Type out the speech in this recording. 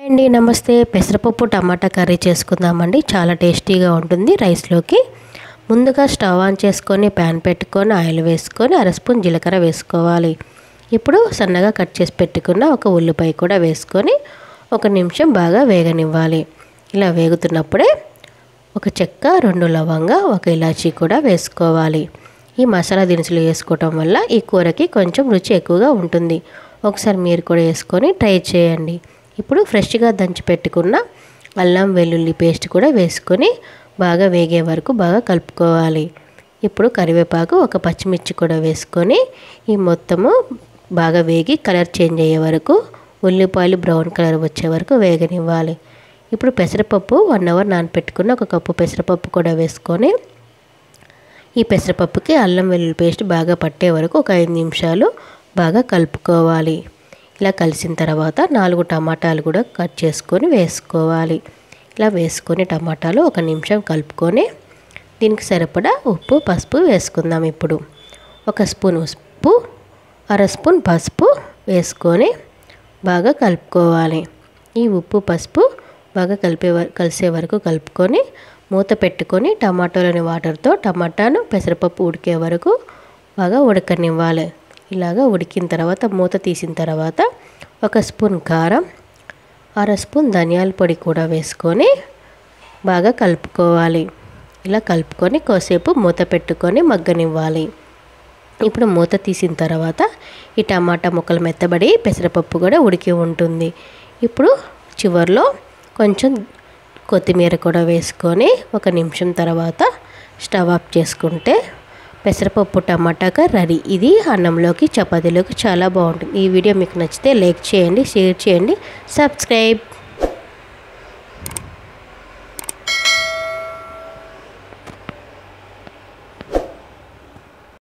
అండి నమస్తే పెసరపప్పు టమాటా కర్రీ చేసుకుందామండి. చాలా టేస్టీగా ఉంటుంది రైస్లోకి. ముందుగా స్టవ్ ఆన్ చేసుకొని ప్యాన్ పెట్టుకొని ఆయిల్ వేసుకొని అర స్పూన్ జీలకర్ర వేసుకోవాలి. ఇప్పుడు సన్నగా కట్ చేసి పెట్టుకున్న ఒక ఉల్లిపాయ కూడా వేసుకొని ఒక నిమిషం బాగా వేగనివ్వాలి. ఇలా వేగుతున్నప్పుడే ఒక చెక్క, 2 లవంగా, ఒక ఇలాచీ కూడా వేసుకోవాలి. ఈ మసాలా దినుసులు వేసుకోవటం వల్ల ఈ కూరకి కొంచెం రుచి ఎక్కువగా ఉంటుంది. ఒకసారి మీరు కూడా వేసుకొని ట్రై చేయండి. ఇప్పుడు ఫ్రెష్గా దంచి పెట్టుకున్న అల్లం వెల్లుల్లి పేస్ట్ కూడా వేసుకొని బాగా వేగే వరకు బాగా కలుపుకోవాలి. ఇప్పుడు కరివేపాకు, ఒక పచ్చిమిర్చి కూడా వేసుకొని ఈ మొత్తము బాగా వేగి కలర్ చేంజ్ అయ్యే వరకు, ఉల్లిపాయలు బ్రౌన్ కలర్ వచ్చే వరకు వేగనివ్వాలి. ఇప్పుడు పెసరపప్పు 1 అవర్ నానపెట్టుకున్న ఒక కప్పు పెసరపప్పు కూడా వేసుకొని ఈ పెసరపప్పుకి అల్లం వెల్లుల్లి పేస్ట్ బాగా పట్టే వరకు ఒక 5 నిమిషాలు బాగా కలుపుకోవాలి. ఇలా కలిసిన తర్వాత 4 టమాటాలు కూడా కట్ చేసుకొని వేసుకోవాలి. ఇలా వేసుకొని టమాటాలు 1 నిమిషం కలుపుకొని దీనికి సరిపడా ఉప్పు, పసుపు వేసుకుందాం. ఇప్పుడు 1 స్పూన్ ఉప్పు, అర స్పూన్ పసుపు వేసుకొని బాగా కలుపుకోవాలి. ఈ ఉప్పు, పసుపు బాగా కలిసే వరకు కలుపుకొని మూత పెట్టుకొని టమాటాలోని వాటర్తో టమాటాను పెసరపప్పు ఉడికే వరకు బాగా ఉడకనివ్వాలి. ఇలాగా ఉడికిన తర్వాత మూత తీసిన తర్వాత 1 స్పూన్ కారం, అర స్పూన్ ధనియాల పొడి కూడా వేసుకొని బాగా కలుపుకోవాలి. ఇలా కలుపుకొని కొద్దిసేపు మూత పెట్టుకొని మగ్గనివ్వాలి. ఇప్పుడు మూత తీసిన తర్వాత ఈ టమాటా ముక్కలు మెత్తబడి పెసరపప్పు కూడా ఉడికి ఉంటుంది. ఇప్పుడు చివరిలో కొంచెం కొత్తిమీర కూడా వేసుకొని 1 నిమిషం తర్వాత స్టవ్ ఆఫ్ చేసుకుంటే పెసరపప్పు టమాటా రెడీ. ఇది అన్నంలోకి, చపాతీలోకి చాలా బాగుంటుంది. ఈ వీడియో మీకు నచ్చితే లైక్ చేయండి, షేర్ చేయండి, సబ్స్క్రైబ్.